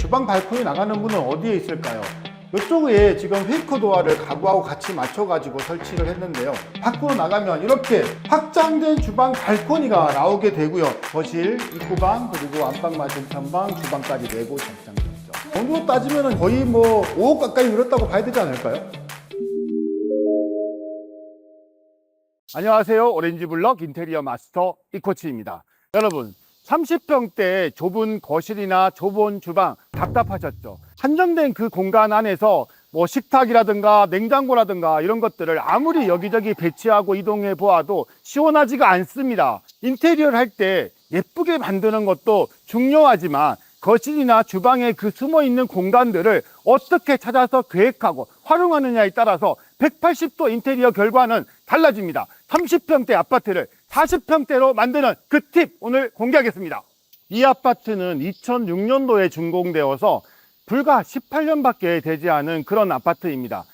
주방 발코니 나가는 문은 어디에 있을까요? 이쪽에 지금 페이커 도어를 가구하고 같이 맞춰가지고 설치를 했는데요. 밖으로 나가면 이렇게 확장된 주방 발코니가 나오게 되고요. 거실, 입구방, 그리고 안방 맞은편방, 주방까지 4곳이 확장되어 있죠. 정도 따지면 거의 5억 가까이 늘었다고 봐야 되지 않을까요? 안녕하세요. 오렌지블럭 인테리어 마스터 이코치입니다. 여러분, 30평대 좁은 거실이나 좁은 주방 답답하셨죠? 한정된 그 공간 안에서 식탁이라든가 냉장고라든가 이런 것들을 아무리 여기저기 배치하고 이동해 보아도 시원하지가 않습니다. 인테리어를 할 때 예쁘게 만드는 것도 중요하지만 거실이나 주방에 그 숨어 있는 공간들을 어떻게 찾아서 계획하고 활용하느냐에 따라서 180도 인테리어 결과는 달라집니다. 30평대 아파트를 40평대로 만드는 그 팁 오늘 공개하겠습니다. 이 아파트는 2006년도에 준공되어서 불과 18년밖에 되지 않은 그런 아파트입니다.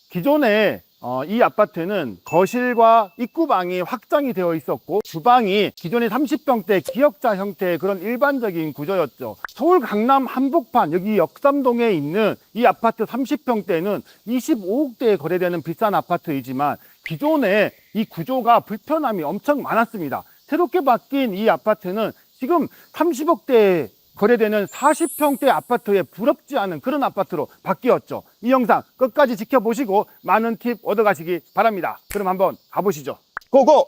기존에 이 아파트는 거실과 입구방이 확장이 되어 있었고 주방이 기존의 30평대 기역자 형태의 그런 일반적인 구조였죠. 서울 강남 한복판 여기 역삼동에 있는 이 아파트 30평대는 25억대에 거래되는 비싼 아파트이지만 기존에 이 구조가 불편함이 엄청 많았습니다. 새롭게 바뀐 이 아파트는 지금 30억대에 거래되는 40평대 아파트에 부럽지 않은 그런 아파트로 바뀌었죠. 이 영상 끝까지 지켜보시고 많은 팁 얻어가시기 바랍니다. 그럼 한번 가보시죠. 고고!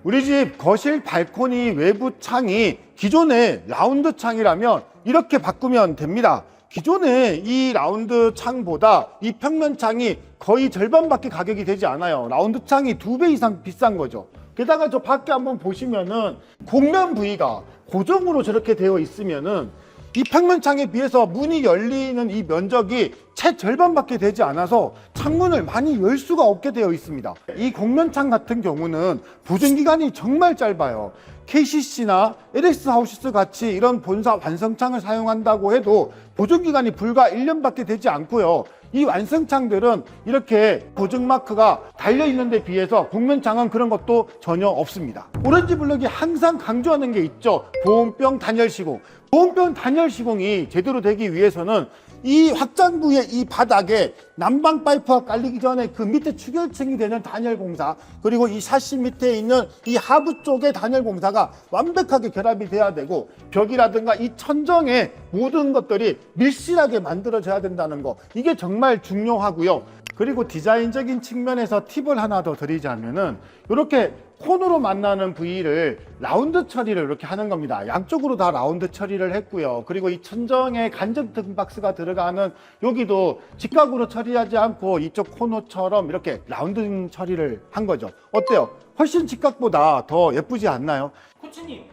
우리 집 거실 발코니 외부 창이 기존의 라운드 창이라면 이렇게 바꾸면 됩니다. 기존에 이 라운드 창보다 이 평면 창이 거의 절반밖에 가격이 되지 않아요. 라운드 창이 2배 이상 비싼 거죠. 게다가 저 밖에 한번 보시면은 곡면 부위가 고정으로 저렇게 되어 있으면은 이 평면 창에 비해서 문이 열리는 이 면적이 채 절반밖에 되지 않아서 창문을 많이 열 수가 없게 되어 있습니다. 이 곡면창 같은 경우는 보증기간이 정말 짧아요. KCC나 LS 하우시스 같이 이런 본사 완성창을 사용한다고 해도 보증기간이 불과 1년밖에 되지 않고요. 이 완성창들은 이렇게 보증마크가 달려있는 데 비해서 곡면창은 그런 것도 전혀 없습니다. 오렌지블럭이 항상 강조하는 게 있죠. 보온병 단열 시공. 보온병 단열 시공이 제대로 되기 위해서는 이 확장부의 이 바닥에 난방 파이프가 깔리기 전에 그 밑에 추결층이 되는 단열 공사, 그리고 이 샤시 밑에 있는 이 하부 쪽의 단열 공사가 완벽하게 결합이 돼야 되고, 벽이라든가 이 천정의 모든 것들이 밀실하게 만들어져야 된다는 거, 이게 정말 중요하고요. 그리고 디자인적인 측면에서 팁을 하나 더 드리자면은 이렇게 콘으로 만나는 부위를 라운드 처리를 이렇게 하는 겁니다. 양쪽으로 다 라운드 처리를 했고요. 그리고 이 천정에 간접 등박스가 들어가는 여기도 직각으로 처리하지 않고 이쪽 코너처럼 이렇게 라운드 처리를 한 거죠. 어때요? 훨씬 직각보다 더 예쁘지 않나요? 코치님,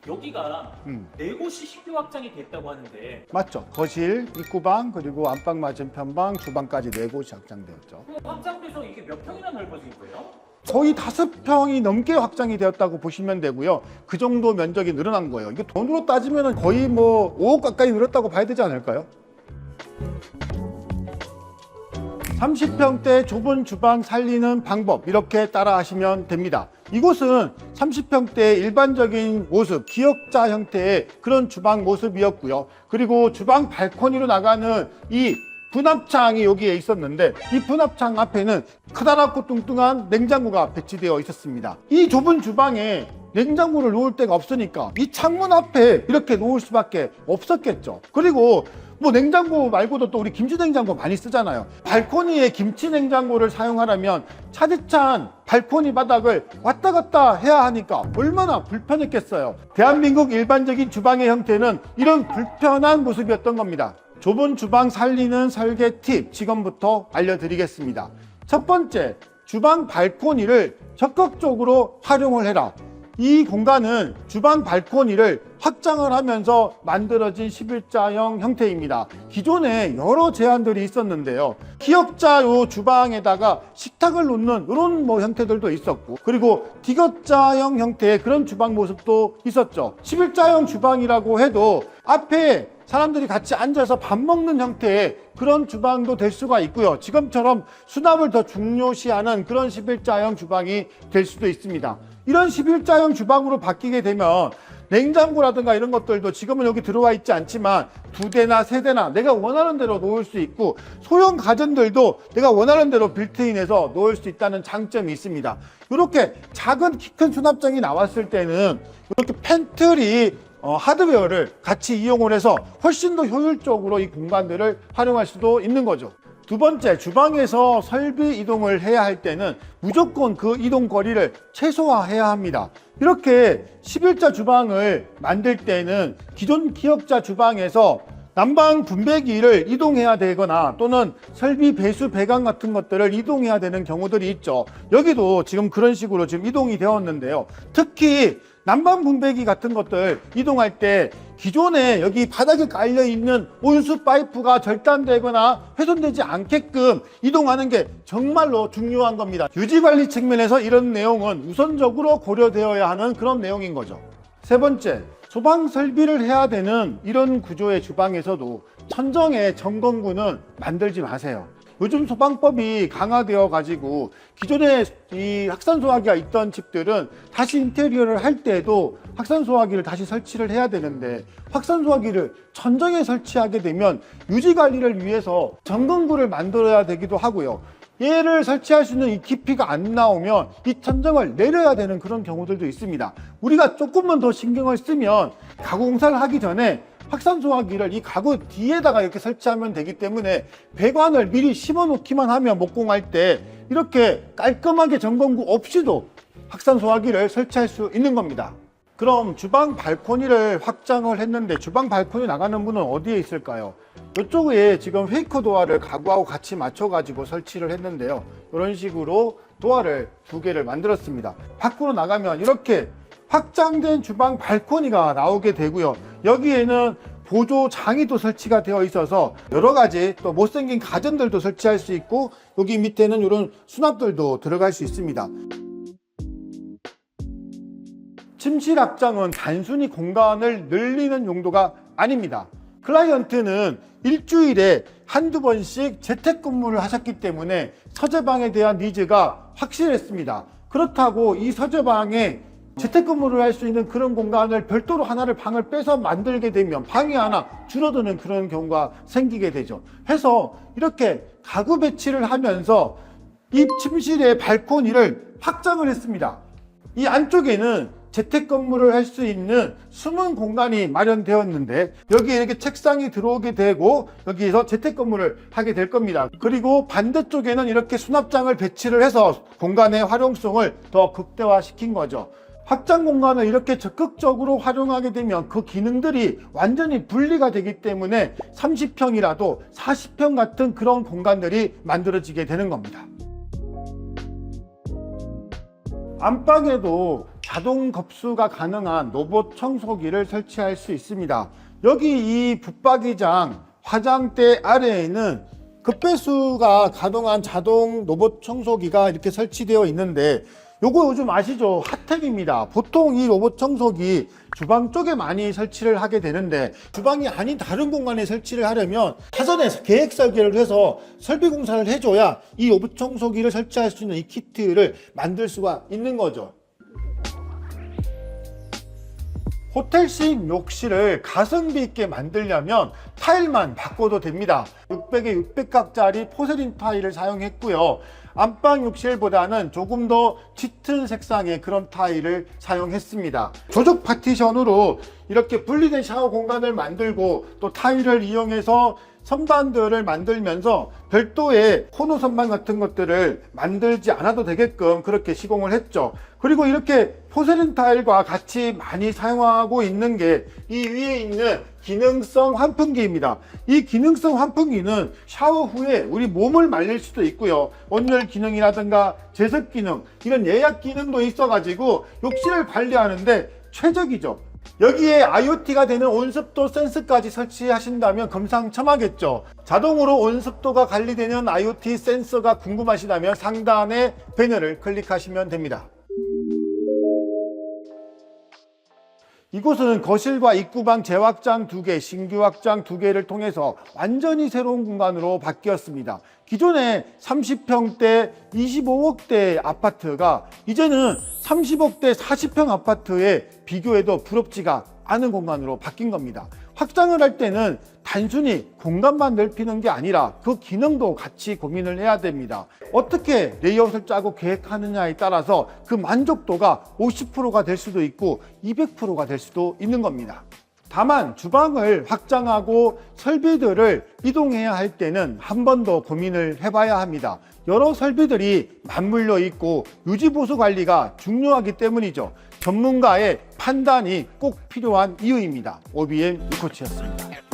여기가 4곳이 신규 확장이 됐다고 하는데 맞죠? 거실, 입구방, 그리고 안방 맞은편방, 주방까지 4곳이 확장되었죠. 확장돼서 이게 몇 평이나 넓어진 거예요? 거의 5평이 넘게 확장이 되었다고 보시면 되고요. 그 정도 면적이 늘어난 거예요. 이게 돈으로 따지면 거의 5억 가까이 늘었다고 봐야 되지 않을까요? 30평대 좁은 주방 살리는 방법, 이렇게 따라 하시면 됩니다. 이곳은 30평대 일반적인 모습, 기역자 형태의 그런 주방 모습이었고요. 그리고 주방 발코니로 나가는 이 분합창이 여기에 있었는데, 이 분합창 앞에는 커다랗고 뚱뚱한 냉장고가 배치되어 있었습니다. 이 좁은 주방에 냉장고를 놓을 데가 없으니까 이 창문 앞에 이렇게 놓을 수밖에 없었겠죠. 그리고 냉장고 말고도 또 우리 김치 냉장고 많이 쓰잖아요. 발코니에 김치 냉장고를 사용하려면 차디찬 발코니 바닥을 왔다 갔다 해야 하니까 얼마나 불편했겠어요. 대한민국 일반적인 주방의 형태는 이런 불편한 모습이었던 겁니다. 좁은 주방 살리는 설계 팁 지금부터 알려드리겠습니다. 첫 번째, 주방 발코니를 적극적으로 활용을 해라. 이 공간은 주방 발코니를 확장을 하면서 만들어진 11자형 형태입니다. 기존에 여러 제안들이 있었는데요. 기역자 요 주방에다가 식탁을 놓는 이런 형태들도 있었고, 그리고 디귿자형 형태의 그런 주방 모습도 있었죠. 11자형 주방이라고 해도 앞에 사람들이 같이 앉아서 밥 먹는 형태의 그런 주방도 될 수가 있고요. 지금처럼 수납을 더 중요시하는 그런 11자형 주방이 될 수도 있습니다. 이런 11자형 주방으로 바뀌게 되면 냉장고라든가 이런 것들도 지금은 여기 들어와 있지 않지만 2대나 3대나 내가 원하는 대로 놓을 수 있고, 소형 가전들도 내가 원하는 대로 빌트인해서 놓을 수 있다는 장점이 있습니다. 이렇게 작은 키 큰 수납장이 나왔을 때는 이렇게 팬트리 하드웨어를 같이 이용을 해서 훨씬 더 효율적으로 이 공간들을 활용할 수도 있는 거죠. 두 번째, 주방에서 설비 이동을 해야 할 때는 무조건 그 이동 거리를 최소화해야 합니다. 이렇게 11자 주방을 만들 때는 기존 기역자 주방에서 난방 분배기를 이동해야 되거나 또는 설비 배수 배관 같은 것들을 이동해야 되는 경우들이 있죠. 여기도 지금 그런 식으로 지금 이동이 되었는데요. 특히 난방 분배기 같은 것들 이동할 때 기존에 여기 바닥에 깔려 있는 온수 파이프가 절단되거나 훼손되지 않게끔 이동하는 게 정말로 중요한 겁니다. 유지 관리 측면에서 이런 내용은 우선적으로 고려되어야 하는 그런 내용인 거죠. 세 번째, 소방 설비를 해야 되는 이런 구조의 주방에서도 천정에 점검구는 만들지 마세요. 요즘 소방법이 강화되어 가지고 기존에 이 확산소화기가 있던 집들은 다시 인테리어를 할 때도 확산소화기를 다시 설치를 해야 되는데, 확산소화기를 천정에 설치하게 되면 유지관리를 위해서 점검구를 만들어야 되기도 하고요. 얘를 설치할 수 있는 이 깊이가 안 나오면 이 천정을 내려야 되는 그런 경우들도 있습니다. 우리가 조금만 더 신경을 쓰면 가구 공사를 하기 전에 확산소화기를 이 가구 뒤에다가 이렇게 설치하면 되기 때문에 배관을 미리 심어 놓기만 하면 목공할 때 이렇게 깔끔하게 점검구 없이도 확산소화기를 설치할 수 있는 겁니다. 그럼 주방 발코니를 확장을 했는데 주방 발코니 나가는 문은 어디에 있을까요? 이쪽에 지금 페이커 도어를 가구하고 같이 맞춰 가지고 설치를 했는데요. 이런 식으로 도어를 2개를 만들었습니다. 밖으로 나가면 이렇게 확장된 주방 발코니가 나오게 되고요. 여기에는 보조장이 또 설치가 되어 있어서 여러 가지 또 못생긴 가전들도 설치할 수 있고, 여기 밑에는 이런 수납들도 들어갈 수 있습니다. 침실 확장은 단순히 공간을 늘리는 용도가 아닙니다. 클라이언트는 일주일에 한두 번씩 재택근무를 하셨기 때문에 서재방에 대한 니즈가 확실했습니다. 그렇다고 이 서재방에 재택근무를 할 수 있는 그런 공간을 별도로 하나를 방을 빼서 만들게 되면 방이 하나 줄어드는 그런 경우가 생기게 되죠. 해서 이렇게 가구 배치를 하면서 이 침실의 발코니를 확장을 했습니다. 이 안쪽에는 재택근무를 할 수 있는 숨은 공간이 마련되었는데 여기에 이렇게 책상이 들어오게 되고 여기에서 재택근무를 하게 될 겁니다. 그리고 반대쪽에는 이렇게 수납장을 배치를 해서 공간의 활용성을 더 극대화시킨 거죠. 확장 공간을 이렇게 적극적으로 활용하게 되면 그 기능들이 완전히 분리가 되기 때문에 30평이라도 40평 같은 그런 공간들이 만들어지게 되는 겁니다. 안방에도 자동 급수가 가능한 로봇 청소기를 설치할 수 있습니다. 여기 이 붙박이장 화장대 아래에는 급배수가 가동한 자동 로봇 청소기가 이렇게 설치되어 있는데, 요거 요즘 아시죠? 핫템입니다. 보통 이 로봇 청소기 주방 쪽에 많이 설치를 하게 되는데, 주방이 아닌 다른 공간에 설치를 하려면 사전에 계획 설계를 해서 설비 공사를 해줘야 이 로봇 청소기를 설치할 수 있는 이 키트를 만들 수가 있는 거죠. 호텔식 욕실을 가성비 있게 만들려면 타일만 바꿔도 됩니다. 600에 600각짜리 포세린 타일을 사용했고요. 안방 욕실보다는 조금 더 짙은 색상의 그런 타일을 사용했습니다. 조적 파티션으로 이렇게 분리된 샤워 공간을 만들고 또 타일을 이용해서 선반들을 만들면서 별도의 코너 선반 같은 것들을 만들지 않아도 되게끔 그렇게 시공을 했죠. 그리고 이렇게 포세린 타일과 같이 많이 사용하고 있는 게 이 위에 있는 기능성 환풍기입니다. 이 기능성 환풍기는 샤워 후에 우리 몸을 말릴 수도 있고요. 온열 기능이라든가 제습 기능, 이런 예약 기능도 있어가지고 욕실을 관리하는데 최적이죠. 여기에 IoT가 되는 온습도 센서까지 설치하신다면 금상첨화겠죠. 자동으로 온습도가 관리되는 IoT 센서가 궁금하시다면 상단의 배너를 클릭하시면 됩니다. 이곳은 거실과 입구방 재확장 2개, 신규 확장 2개를 통해서 완전히 새로운 공간으로 바뀌었습니다. 기존에 30평대, 25억대 아파트가 이제는 30억대 40평 아파트에 비교해도 부럽지가 않은 공간으로 바뀐 겁니다. 확장을 할 때는 단순히 공간만 넓히는 게 아니라 그 기능도 같이 고민을 해야 됩니다. 어떻게 레이아웃을 짜고 계획하느냐에 따라서 그 만족도가 50%가 될 수도 있고 200%가 될 수도 있는 겁니다. 다만 주방을 확장하고 설비들을 이동해야 할 때는 한 번 더 고민을 해봐야 합니다. 여러 설비들이 맞물려 있고 유지보수 관리가 중요하기 때문이죠. 전문가의 판단이 꼭 필요한 이유입니다. OBM 이코치였습니다.